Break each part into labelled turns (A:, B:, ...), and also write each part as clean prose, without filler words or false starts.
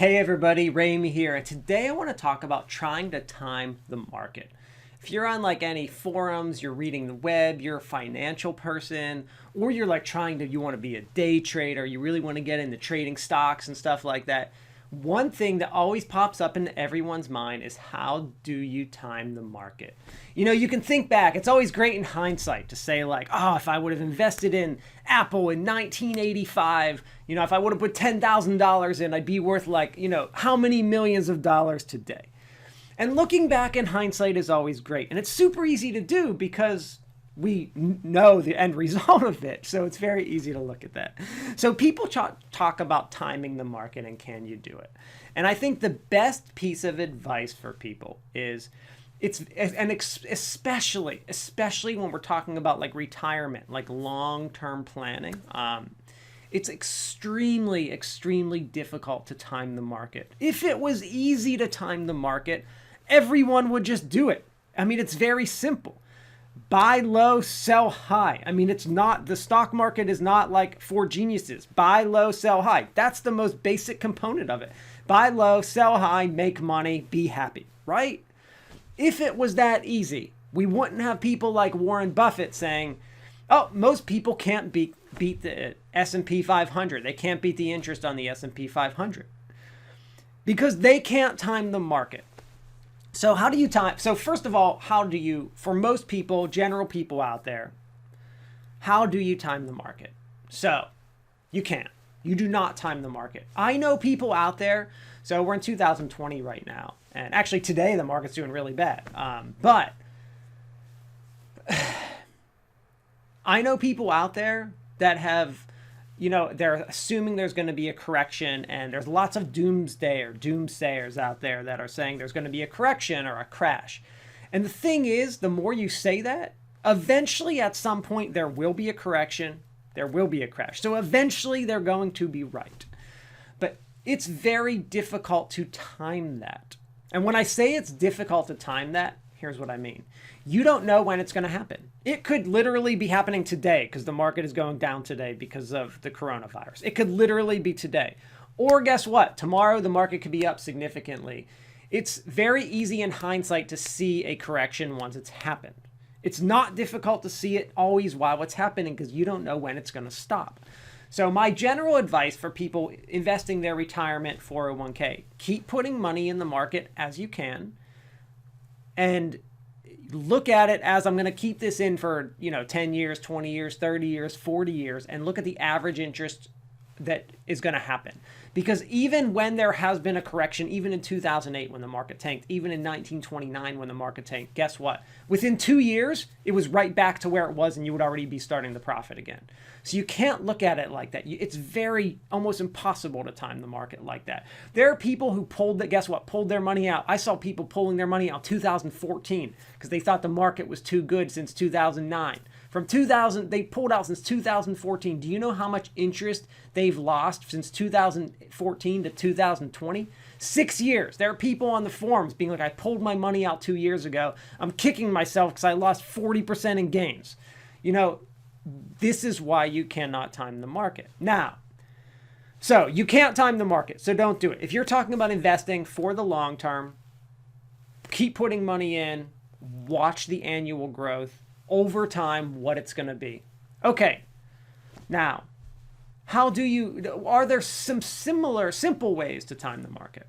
A: Hey everybody, Ramey here, and today I want to talk about trying to time the market. If you're on like any forums, you're reading the web, you're a financial person, or you're like you want to be a day trader, you really want to get into trading stocks and stuff like that, one thing that always pops up into everyone's mind is how do you time the market? You know, you can think back. It's always great in hindsight to say like, oh, if I would have invested in Apple in 1985, if I would have put $10,000 in, I'd be worth like, how many millions of dollars today? And looking back in hindsight is always great. And it's super easy to do because we know the end result of it. So it's very easy to look at that. So people talk about timing the market and can you do it? And I think the best piece of advice for people is especially when we're talking about like retirement, like long-term planning, it's extremely, extremely difficult to time the market. If it was easy to time the market, everyone would just do it. I mean, it's very simple. Buy low, sell high. I mean, the stock market is not like for geniuses. Buy low, sell high. That's the most basic component of it. Buy low, sell high, make money, be happy, right? If it was that easy, we wouldn't have people like Warren Buffett saying, oh, most people can't beat the S&P 500. They can't beat the interest on the S&P 500 because they can't time the market. So how do you time? So first of all, for most people, general people out there, how do you time the market? So you can't. You do not time the market. I know people out there. So we're in 2020 right now. And actually today the market's doing really bad. But I know people out there that have, they're assuming there's going to be a correction, and there's lots of doomsayers out there that are saying there's going to be a correction or a crash. And the thing is, the more you say that, eventually at some point there will be a correction, there will be a crash. So eventually they're going to be right. But it's very difficult to time that. And when I say it's difficult to time that, here's what I mean. You don't know when it's going to happen. It could literally be happening today because the market is going down today because of the coronavirus. It could literally be today. Or guess what? Tomorrow the market could be up significantly. It's very easy in hindsight to see a correction once it's happened. It's not difficult to see it always while it's happening because you don't know when it's going to stop. So my general advice for people investing their retirement 401k, keep putting money in the market as you can and look at it as I'm going to keep this in for, 10 years, 20 years, 30 years, 40 years, and look at the average interest that is going to happen. Because even when there has been a correction, even in 2008 when the market tanked, even in 1929 when the market tanked, guess what? Within 2 years, it was right back to where it was and you would already be starting to profit again. So you can't look at it like that. It's almost impossible to time the market like that. There are people who pulled their money out. I saw people pulling their money out 2014 because they thought the market was too good since 2009. They pulled out since 2014. Do you know how much interest they've lost since 2014 to 2020? 6 years. There are people on the forums being like, I pulled my money out 2 years ago. I'm kicking myself because I lost 40% in gains. This is why you cannot time the market. Now, so you can't time the market, so don't do it. If you're talking about investing for the long term, keep putting money in, watch the annual growth over time, what it's going to be. Okay, now, are there some simple ways to time the market?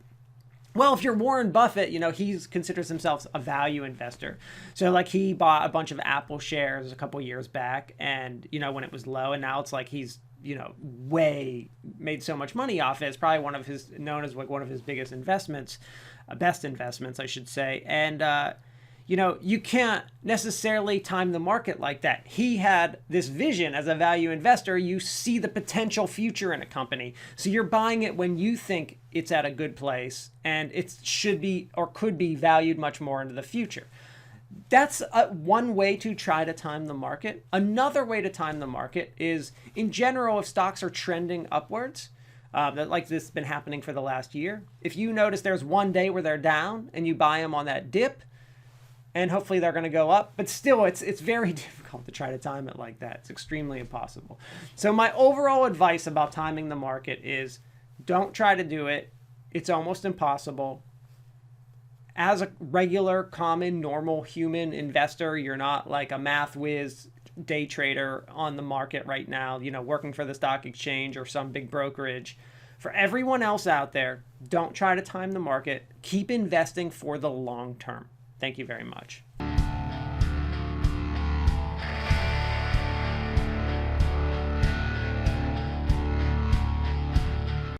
A: Well, if you're Warren Buffett, he considers himself a value investor. So like he bought a bunch of Apple shares a couple years back and, when it was low, and now it's like he's, made so much money off it. It's probably known as like one of his biggest investments, best investments, I should say. And, you can't necessarily time the market like that. He had this vision as a value investor. You see the potential future in a company. So you're buying it when you think it's at a good place and it should be or could be valued much more into the future. That's one way to try to time the market. Another way to time the market is, in general, if stocks are trending upwards, like this has been happening for the last year. If you notice there's one day where they're down and you buy them on that dip, and hopefully they're going to go up. But still, it's very difficult to try to time it like that. It's extremely impossible. So my overall advice about timing the market is don't try to do it. It's almost impossible. As a regular, common, normal human investor, you're not like a math whiz day trader on the market right now, working for the stock exchange or some big brokerage. For everyone else out there, don't try to time the market. Keep investing for the long term. Thank you very much.